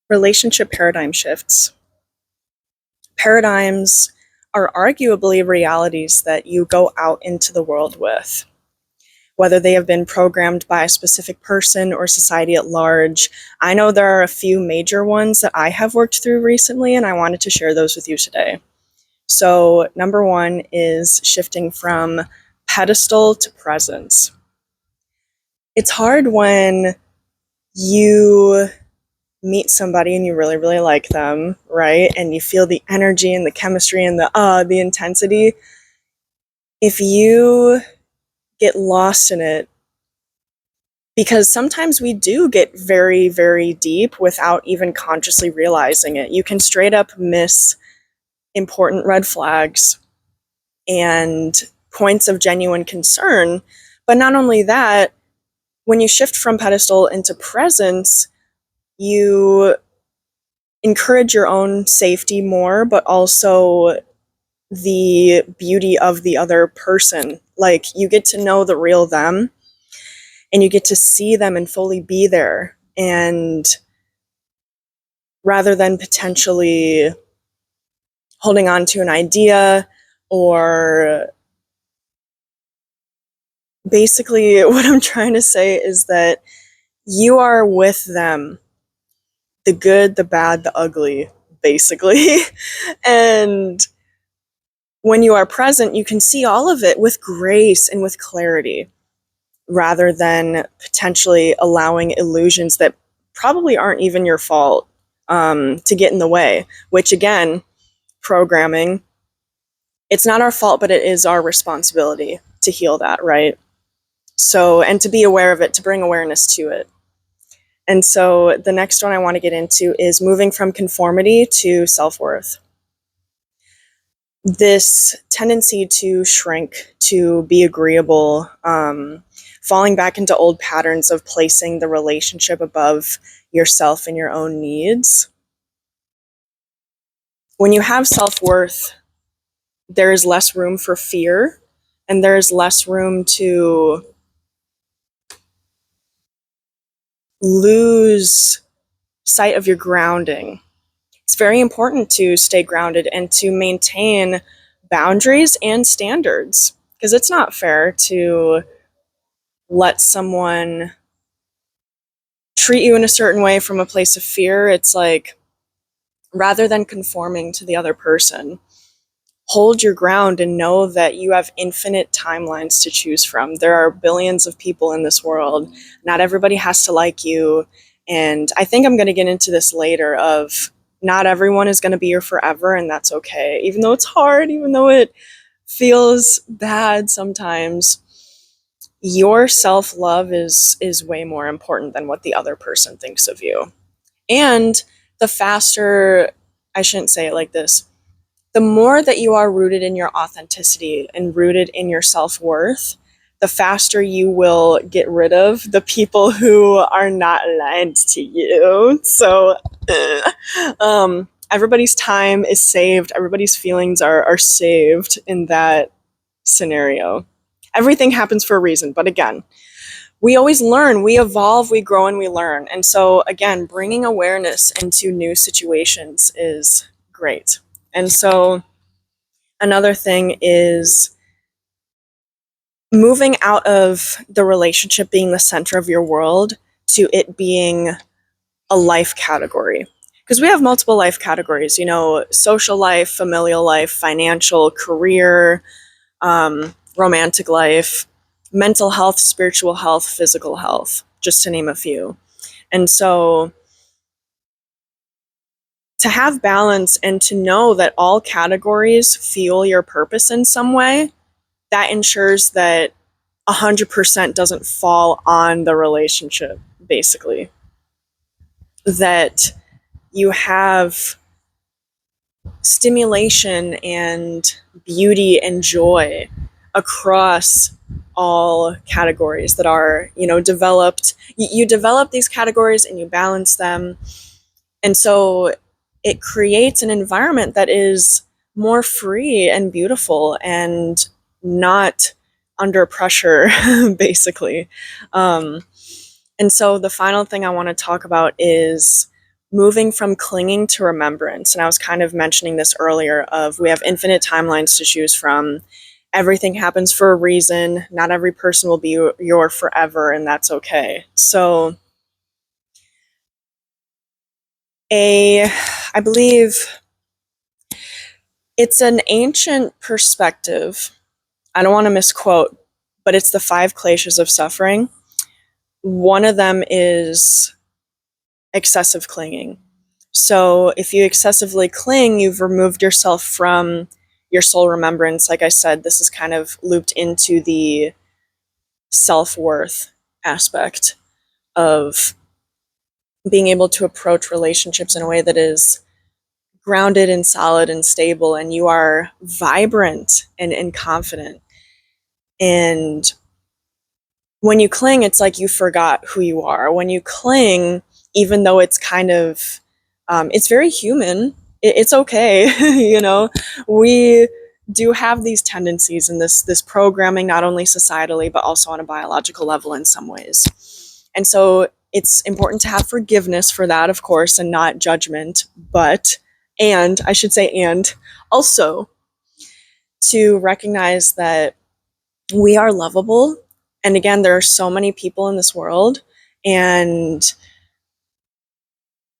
Relationship paradigm shifts. Paradigms are arguably realities that you go out into the world with. Whether they have been programmed by a specific person or society at large, I know there are a few major ones that I have worked through recently, and I wanted to share those with you today. So, number one is shifting from pedestal to presence. It's hard when you meet somebody and you really, really like them, right? And you feel the energy and the chemistry and the intensity. If you get lost in it, because sometimes we do get very, very deep without even consciously realizing it. You can straight up miss important red flags and points of genuine concern. But not only that, when you shift from pedestal into presence, you encourage your own safety more, but also the beauty of the other person. Like, you get to know the real them, and you get to see them and fully be there. And rather than potentially holding on to an idea, or basically what I'm trying to say is that you are with them, the good, the bad, the ugly, basically. And when you are present, you can see all of it with grace and with clarity, rather than potentially allowing illusions that probably aren't even your fault to get in the way, which, again, programming, it's not our fault, but it is our responsibility to heal that, right? So, and to be aware of it, to bring awareness to it. And so the next one I want to get into is moving from conformity to self-worth. This tendency to shrink, to be agreeable, falling back into old patterns of placing the relationship above yourself and your own needs. When you have self-worth, there is less room for fear, and there is less room to lose sight of your grounding. It's very important to stay grounded and to maintain boundaries and standards, because it's not fair to let someone treat you in a certain way from a place of fear. It's like, rather than conforming to the other person, hold your ground and know that you have infinite timelines to choose from. There are billions of people in this world. Not everybody has to like you. And I think I'm going to get into this later of not everyone is going to be here forever, and that's okay. Even though it's hard, even though it feels bad sometimes, your self-love is way more important than what the other person thinks of you. And the faster, I shouldn't say it like this, the more that you are rooted in your authenticity and rooted in your self-worth, the faster you will get rid of the people who are not aligned to you. So, everybody's time is saved. Everybody's feelings are saved in that scenario. Everything happens for a reason. But again, we always learn, we evolve, we grow, and we learn. And so, again, bringing awareness into new situations is great. And so another thing is moving out of the relationship being the center of your world to it being a life category. Because we have multiple life categories, social life, familial life, financial, career, romantic life, mental health, spiritual health, physical health, just to name a few. And so to have balance and to know that all categories fuel your purpose in some way, that ensures that 100% doesn't fall on the relationship, basically. That you have stimulation and beauty and joy across all categories that are, developed. You develop these categories and you balance them. And so it creates an environment that is more free and beautiful and not under pressure, basically. And so the final thing I want to talk about is moving from clinging to remembrance. And I was kind of mentioning this earlier of we have infinite timelines to choose from. Everything happens for a reason. Not every person will be your forever, and that's okay. So I believe it's an ancient perspective. I don't want to misquote, but it's the 5 kleshas of suffering. One of them is excessive clinging. So if you excessively cling, you've removed yourself from your soul remembrance. Like I said, this is kind of looped into the self-worth aspect of being able to approach relationships in a way that is grounded and solid and stable, and you are vibrant and confident. And when you cling, it's like you forgot who you are. When you cling, even though it's kind of, it's very human, it's okay, you know, we do have these tendencies and this programming, not only societally, but also on a biological level in some ways. And so it's important to have forgiveness for that, of course, and not judgment, and I should say, and also to recognize that we are lovable. And again, there are so many people in this world, and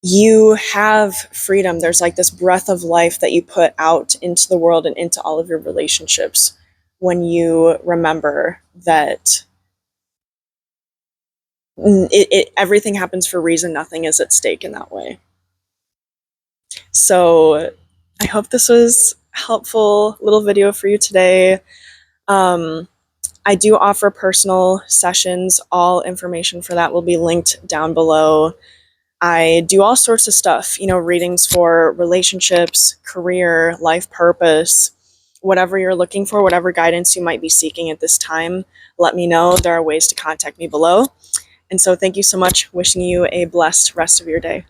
you have freedom. There's like this breath of life that you put out into the world and into all of your relationships when you remember that everything happens for a reason. Nothing is at stake in that way. So I hope this was a helpful little video for you today. I do offer personal sessions. All information for that will be linked down below. I do all sorts of stuff, you know, readings for relationships, career, life purpose, whatever you're looking for, whatever guidance you might be seeking at this time, let me know. There are ways to contact me below. And so thank you so much. Wishing you a blessed rest of your day.